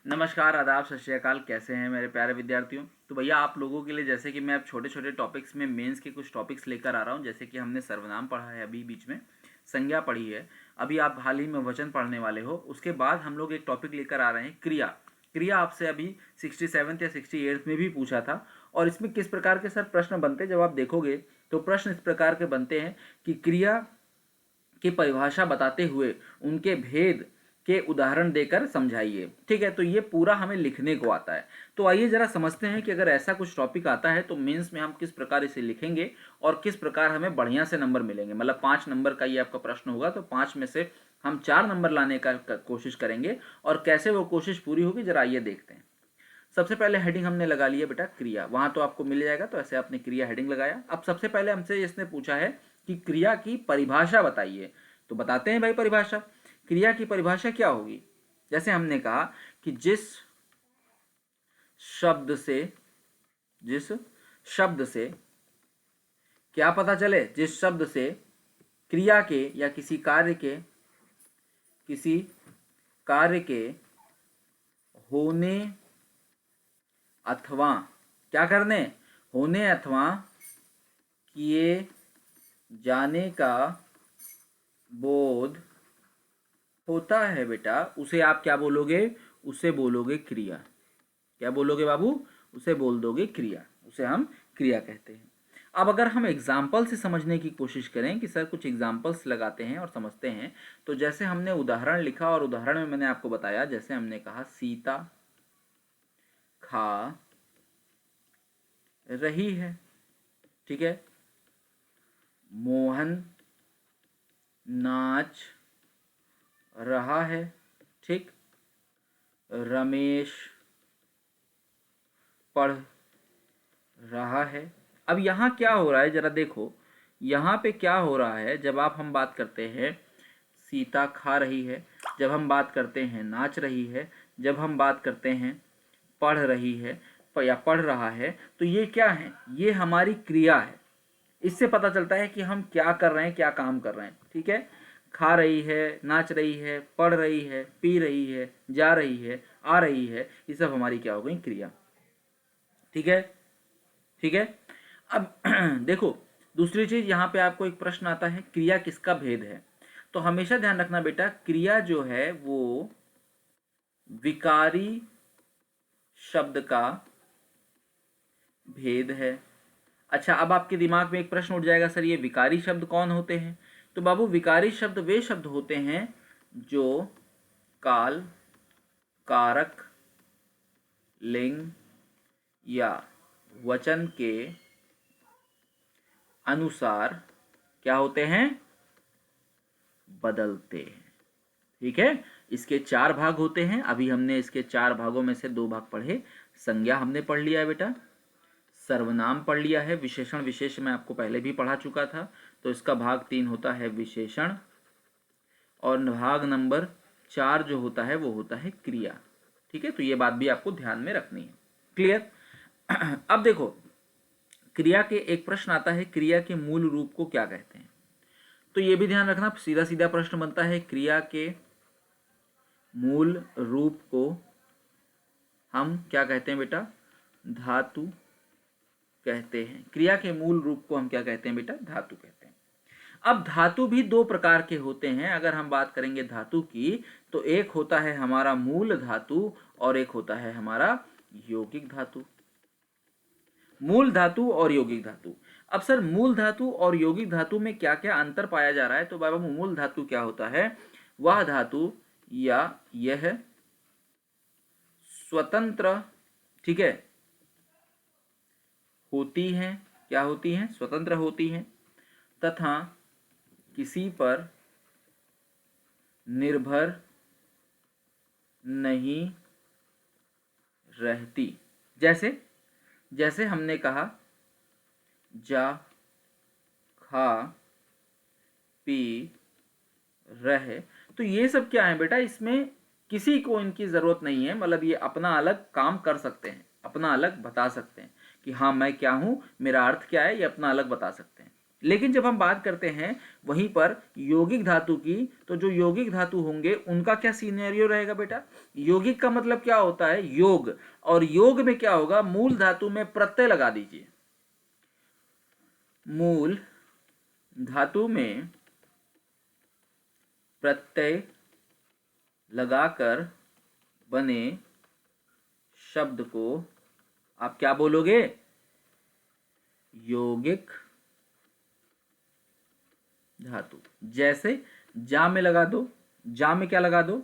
नमस्कार, आदाब, सत श्री अकाल। कैसे हैं मेरे प्यारे विद्यार्थियों। तो भैया आप लोगों के लिए जैसे कि मैं अब छोटे छोटे टॉपिक्स में मेंस के कुछ टॉपिक्स लेकर आ रहा हूं। जैसे कि हमने सर्वनाम पढ़ा है, अभी बीच में संज्ञा पढ़ी है, अभी आप हाल ही में वचन पढ़ने वाले हो। उसके बाद हम लोग एक टॉपिक लेकर आ रहे हैं क्रिया। क्रिया आपसे अभी 67 या 68 में भी पूछा था। और इसमें किस प्रकार के सर प्रश्न बनते हैं, जब आप देखोगे तो प्रश्न इस प्रकार के बनते हैं कि क्रिया की परिभाषा बताते हुए उनके भेद के उदाहरण देकर समझाइए। ठीक है, तो ये पूरा हमें लिखने को आता है। तो आइए जरा समझते हैं कि अगर ऐसा कुछ टॉपिक आता है तो मेंस में हम किस प्रकार इसे लिखेंगे और किस प्रकार हमें बढ़िया से नंबर मिलेंगे। मतलब 5 नंबर का ये आपका प्रश्न होगा, तो 5 में से हम 4 नंबर लाने का कोशिश करेंगे। और कैसे वो कोशिश पूरी होगी, जरा आइए देखते हैं। सबसे पहले हेडिंग हमने लगा लिया बेटा क्रिया, वहां तो आपको मिल जाएगा। तो ऐसे आपने क्रिया हेडिंग लगाया। अब सबसे पहले हमसे इसने पूछा है कि क्रिया की परिभाषा बताइए। तो बताते हैं भाई परिभाषा। क्रिया की परिभाषा क्या होगी? जैसे हमने कहा कि जिस शब्द से क्या पता चले, जिस शब्द से क्रिया के या किसी कार्य के होने अथवा क्या करने, होने अथवा किए जाने का बोध होता है बेटा, उसे आप क्या बोलोगे? उसे बोलोगे क्रिया। क्या बोलोगे बाबू? उसे बोल दोगे क्रिया। उसे हम क्रिया कहते हैं। अब अगर हम एग्जाम्पल से समझने की कोशिश करें कि सर कुछ एग्जाम्पल्स लगाते हैं और समझते हैं, तो जैसे हमने उदाहरण लिखा और उदाहरण में मैंने आपको बताया, जैसे हमने कहा सीता खा रही है। ठीक है, मोहन नाच रहा है। ठीक, रमेश पढ़ रहा है। अब यहाँ क्या हो रहा है, जरा देखो। यहाँ पे क्या हो रहा है, जब हम बात करते हैं सीता खा रही है, जब हम बात करते हैं नाच रही है, जब हम बात करते हैं पढ़ रही है या पढ़ रहा है, तो ये क्या है? ये हमारी क्रिया है। इससे पता चलता है कि हम क्या कर रहे हैं, क्या काम कर रहे हैं। ठीक है, खा रही है, नाच रही है, पढ़ रही है, पी रही है, जा रही है, आ रही है, ये सब हमारी क्या हो गई? क्रिया। ठीक है, ठीक है। अब देखो, दूसरी चीज यहाँ पे आपको एक प्रश्न आता है, क्रिया किसका भेद है? तो हमेशा ध्यान रखना बेटा, क्रिया जो है वो विकारी शब्द का भेद है। अच्छा, अब आपके दिमाग में एक प्रश्न उठ जाएगा, सर ये विकारी शब्द कौन होते हैं? तो बाबू, विकारी शब्द वे शब्द होते हैं जो काल, कारक, लिंग या वचन के अनुसार क्या होते हैं? बदलते हैं। ठीक है, इसके 4 भाग होते हैं। अभी हमने इसके 4 भागों में से 2 भाग पढ़े। संज्ञा हमने पढ़ लिया है बेटा, सर्वनाम पढ़ लिया है, विशेषण विशेष मैं आपको पहले भी पढ़ा चुका था। तो इसका भाग 3 होता है विशेषण, और भाग नंबर 4 जो होता है वो होता है क्रिया। ठीक है, तो ये बात भी आपको ध्यान में रखनी है। क्लियर? अब देखो, क्रिया के एक प्रश्न आता है, क्रिया के मूल रूप को क्या कहते हैं? तो ये भी ध्यान रखना, सीधा सीधा प्रश्न बनता है, क्रिया के मूल रूप को हम क्या कहते हैं बेटा? धातु कहते हैं। क्रिया के मूल रूप को हम क्या कहते हैं बेटा? धातु कहते हैं। अब धातु भी 2 प्रकार के होते हैं। अगर हम बात करेंगे धातु की, तो एक होता है हमारा मूल धातु और एक होता है हमारा यौगिक धातु। मूल धातु और यौगिक धातु। अब सर मूल धातु और यौगिक धातु में क्या क्या अंतर पाया जा रहा है? तो बाबा, मूल धातु क्या होता है? वह धातु या यह स्वतंत्र, ठीक है, होती हैं। क्या होती हैं? स्वतंत्र होती हैं, तथा किसी पर निर्भर नहीं रहती। जैसे जैसे हमने कहा जा, खा, पी, रहे, तो ये सब क्या है बेटा? इसमें किसी को इनकी जरूरत नहीं है। मतलब ये अपना अलग काम कर सकते हैं, अपना अलग बता सकते हैं कि हाँ मैं क्या हूं, मेरा अर्थ क्या है, ये अपना अलग बता सकते हैं। लेकिन जब हम बात करते हैं वहीं पर यौगिक धातु की, तो जो यौगिक धातु होंगे उनका क्या सिनेरियो रहेगा बेटा? यौगिक का मतलब क्या होता है? योग। और योग में क्या होगा? मूल धातु में प्रत्यय लगा दीजिए। मूल धातु में प्रत्यय लगाकर बने शब्द को आप क्या बोलोगे? यौगिक धातु। जैसे जा में लगा दो, जा में क्या लगा दो?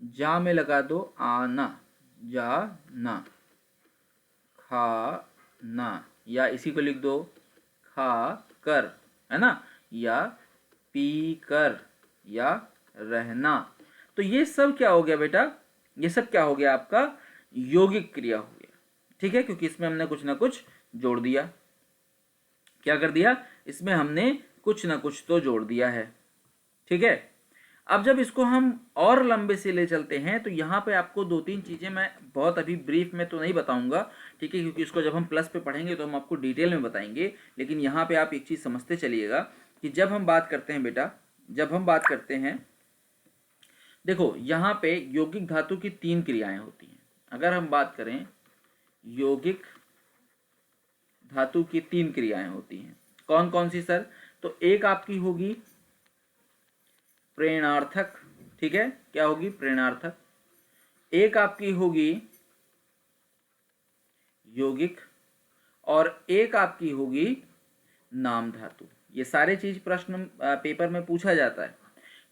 जा में लगा दो आना, जा ना, खा ना, या इसी को लिख दो खा कर, है ना, या पी कर, या रहना। तो ये सब क्या हो गया बेटा? ये सब क्या हो गया? आपका यौगिक क्रिया हो गया। ठीक है, क्योंकि इसमें हमने कुछ ना कुछ जोड़ दिया। क्या कर दिया? इसमें हमने कुछ ना कुछ तो जोड़ दिया है। ठीक है, अब जब इसको हम और लंबे से ले चलते हैं तो यहाँ पे आपको दो तीन चीज़ें मैं बहुत अभी ब्रीफ में तो नहीं बताऊंगा, ठीक है, क्योंकि इसको जब हम प्लस पे पढ़ेंगे तो हम आपको डिटेल में बताएंगे। लेकिन यहाँ पे आप एक चीज़ समझते चलिएगा कि जब हम बात करते हैं बेटा, जब हम बात करते हैं, देखो यहाँ पे यौगिक धातु की 3 क्रियाएं होती हैं। अगर हम बात करें यौगिक धातु की 3 क्रियाएं होती हैं, कौन कौन सी सर? तो एक आपकी होगी प्रेरणार्थक, ठीक है, क्या होगी? प्रेरणार्थक। एक आपकी होगी यौगिक, और एक आपकी होगी नाम धातु। ये सारे चीज प्रश्न पेपर में पूछा जाता है।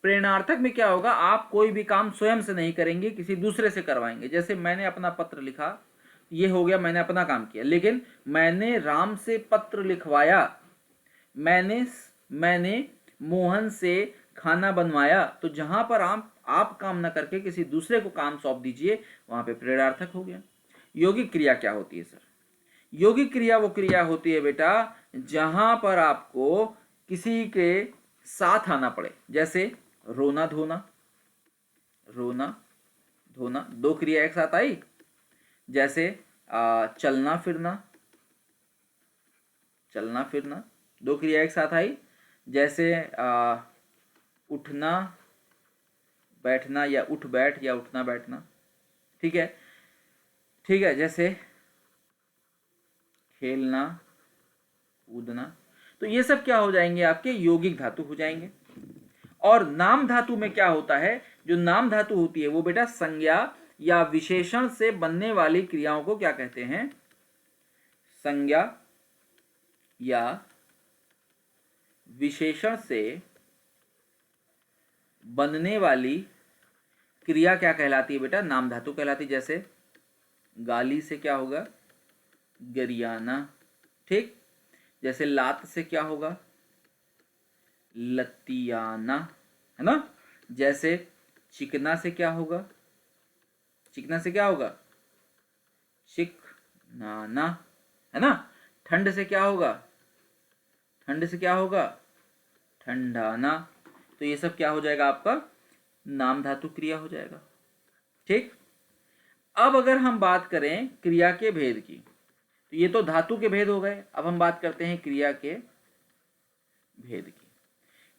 प्रेरणार्थक में क्या होगा? आप कोई भी काम स्वयं से नहीं करेंगे, किसी दूसरे से करवाएंगे। जैसे मैंने अपना पत्र लिखा, ये हो गया मैंने अपना काम किया, लेकिन मैंने राम से पत्र लिखवाया, मैंने मोहन से खाना बनवाया। तो जहां पर आप काम ना करके किसी दूसरे को काम सौंप दीजिए, वहां पे प्रेरणार्थक हो गया। यौगिक क्रिया क्या होती है सर? यौगिक क्रिया वो क्रिया होती है बेटा जहां पर आपको किसी के साथ आना पड़े। जैसे रोना धोना, रोना धोना, दो क्रिया एक साथ आई। जैसे चलना फिरना, चलना फिरना, दो क्रिया एक साथ आई। जैसे उठना बैठना, या उठ बैठ, या उठना बैठना, ठीक है, ठीक है। जैसे खेलना कूदना, तो ये सब क्या हो जाएंगे? आपके यौगिक धातु हो जाएंगे। और नाम धातु में क्या होता है? जो नाम धातु होती है वो बेटा संज्ञा या विशेषण से बनने वाली क्रियाओं को क्या कहते हैं? संज्ञा या विशेषण से बनने वाली क्रिया क्या कहलाती है बेटा? नाम धातु कहलाती। जैसे गाली से क्या होगा? गरियाना, ठीक। जैसे लात से क्या होगा? लतियाना, है ना। जैसे चिकना से क्या होगा? चिकना से क्या होगा? चिकनाना, है ना। ठंड से क्या होगा? ठंड से क्या होगा? ठंडाना। तो ये सब क्या हो जाएगा? आपका नाम धातु क्रिया हो जाएगा, ठीक। अब अगर हम बात करें क्रिया के भेद की, तो ये तो धातु के भेद हो गए। अब हम बात करते हैं क्रिया के भेद की।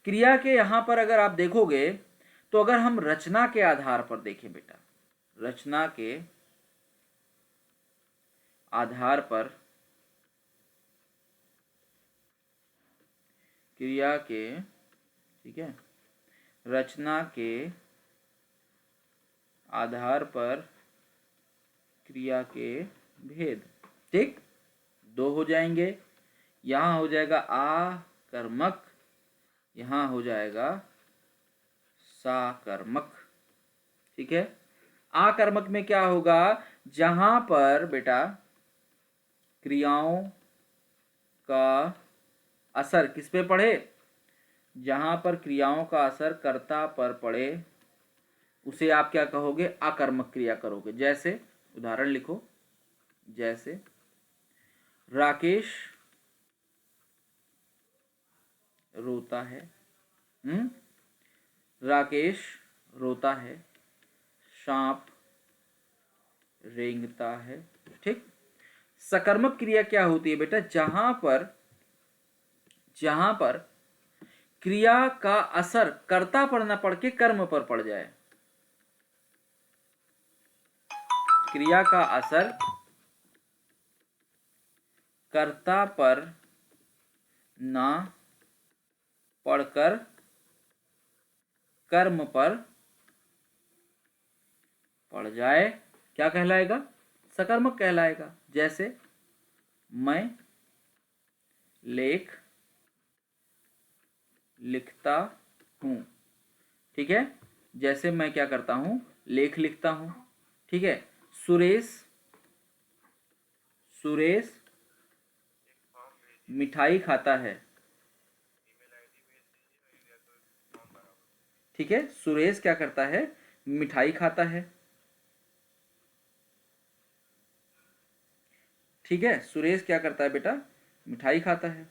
क्रिया के यहां पर अगर आप देखोगे तो अगर हम रचना के आधार पर देखें बेटा, रचना के आधार पर क्रिया के, ठीक है, रचना के आधार पर क्रिया के भेद, ठीक, दो हो जाएंगे। यहां हो जाएगा आकर्मक, यहां हो जाएगा साकर्मक, ठीक है। आकर्मक में क्या होगा? जहां पर बेटा क्रियाओं का असर किस पे पड़े? जहां पर क्रियाओं का असर कर्ता पर पड़े उसे आप क्या कहोगे? आकर्मक क्रिया करोगे। जैसे उदाहरण लिखो, जैसे राकेश रोता है, राकेश रोता है, सांप रेंगता है, ठीक। सकर्मक क्रिया क्या होती है बेटा? जहां पर क्रिया का असर कर्ता पर न पड़ के कर्म पर पड़ जाए। क्रिया का असर कर्ता पर न पड़कर कर्म पर पड़ जाए, क्या कहलाएगा? सकर्मक कहलाएगा। जैसे मैं लेख लिखता हूं, ठीक है, जैसे मैं क्या करता हूं, लेख लिखता हूं, ठीक है। सुरेश मिठाई खाता है, ठीक है। सुरेश क्या करता है? मिठाई खाता है, ठीक है। सुरेश क्या करता है बेटा? मिठाई खाता है।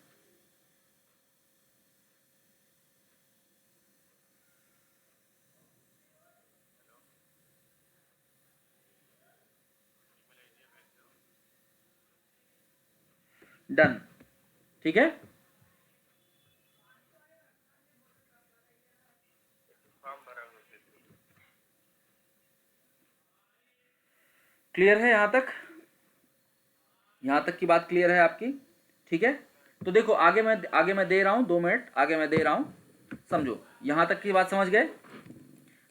डन, ठीक है। क्लियर है यहां तक? यहां तक की बात क्लियर है आपकी? ठीक है। तो देखो आगे मैं दे रहा हूं, 2 मिनट आगे मैं दे रहा हूं, समझो। यहां तक की बात समझ गए?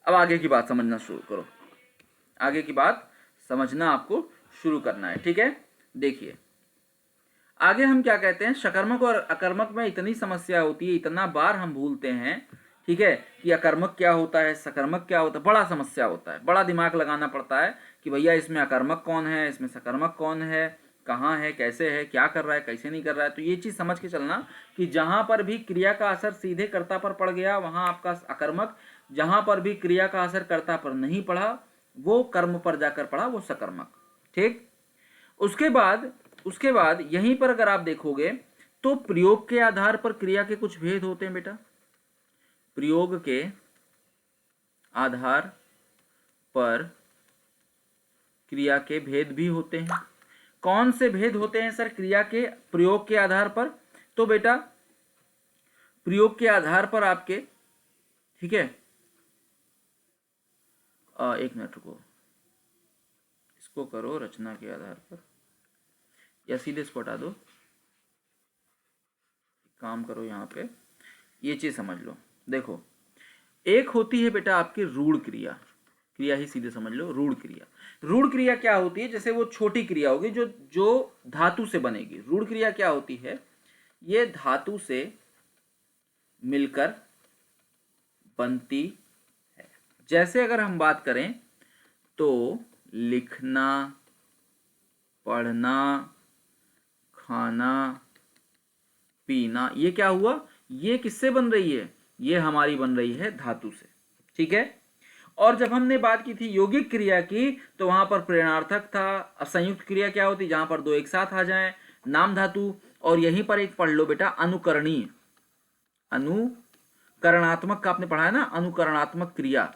अब आगे की बात समझना शुरू करो। आगे की बात समझना आपको शुरू करना है, ठीक है। देखिए आगे हम क्या कहते हैं, सकर्मक और अकर्मक में इतनी समस्या होती है, इतना बार हम भूलते हैं, ठीक है, कि अकर्मक क्या होता है, सकर्मक क्या होता है, बड़ा समस्या होता है, बड़ा दिमाग लगाना पड़ता है कि भैया इसमें अकर्मक कौन है, इसमें सकर्मक कौन है, कहाँ है, कैसे है, क्या कर रहा है, कैसे नहीं कर रहा है। तो ये चीज़ समझ के चलना कि जहाँ पर भी क्रिया का असर सीधे कर्ता पर पड़ गया वहाँ आपका अकर्मक, जहाँ पर भी क्रिया का असर कर्ता पर नहीं पड़ा वो कर्म पर जाकर पड़ा, वो सकर्मक, ठीक। उसके बाद यहीं पर अगर आप देखोगे तो प्रयोग के आधार पर क्रिया के कुछ भेद होते हैं बेटा। प्रयोग के आधार पर क्रिया के भेद भी होते हैं। कौन से भेद होते हैं सर क्रिया के प्रयोग के आधार पर? तो बेटा प्रयोग के आधार पर आपके, ठीक है, एक मिनट रुको, इसको करो रचना के आधार पर, या सीधे इसको हटा दो, काम करो यहाँ पे, ये चीज समझ लो। देखो एक होती है बेटा आपकी रूढ़ क्रिया, क्रिया ही सीधे समझ लो, रूढ़ क्रिया। रूढ़ क्रिया क्या होती है? जैसे वो छोटी क्रिया होगी जो जो धातु से बनेगी। रूढ़ क्रिया क्या होती है? ये धातु से मिलकर बनती है। जैसे अगर हम बात करें तो लिखना, पढ़ना, खाना, पीना, ये क्या हुआ? ये किससे बन रही है? ये हमारी बन रही है धातु से, ठीक है। और जब हमने बात की थी यौगिक क्रिया की तो वहां पर प्रेरणार्थक था। अब संयुक्त क्रिया क्या होती? जहां पर दो एक साथ आ जाएं, नाम धातु। और यहीं पर एक पढ़ लो बेटा अनुकरणीय, अनुकरणात्मक का आपने पढ़ा है ना, अनुकरणात्मक क्रिया।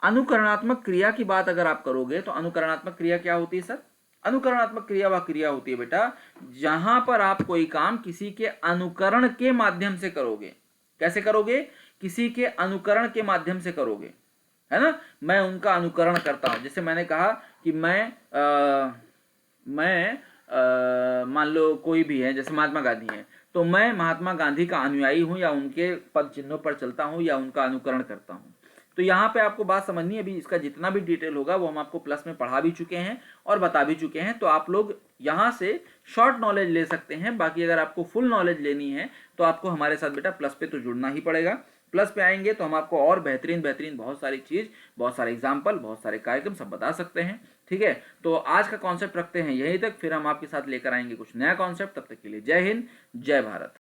अनुकरणात्मक क्रिया की बात अगर आप करोगे तो अनुकरणात्मक क्रिया क्या होती है सर? अनुकरणात्मक क्रिया वह क्रिया होती है बेटा जहां पर आप कोई काम किसी के अनुकरण के माध्यम से करोगे। कैसे करोगे? किसी के अनुकरण के माध्यम से करोगे, है ना। मैं उनका अनुकरण करता हूं। जैसे मैंने कहा कि मैं मान लो कोई भी है, जैसे महात्मा गांधी हैं, तो मैं महात्मा गांधी का अनुयायी हूं या उनके पद चिन्हों पर चलता हूं या उनका अनुकरण करता हूं। तो यहाँ पे आपको बात समझनी है। अभी इसका जितना भी डिटेल होगा वो हम आपको प्लस में पढ़ा भी चुके हैं और बता भी चुके हैं। तो आप लोग यहाँ से शॉर्ट नॉलेज ले सकते हैं। बाकी अगर आपको फुल नॉलेज लेनी है तो आपको हमारे साथ बेटा प्लस पे तो जुड़ना ही पड़ेगा। प्लस पे आएंगे तो हम आपको और बेहतरीन बेहतरीन बहुत सारी चीज़, बहुत सारे एग्जाम्पल, बहुत सारे कार्यक्रम सब बता सकते हैं, ठीक है। तो आज का कॉन्सेप्ट रखते हैं यहीं तक, फिर हम आपके साथ लेकर आएंगे कुछ नया कॉन्सेप्ट। तब तक के लिए जय हिंद, जय भारत।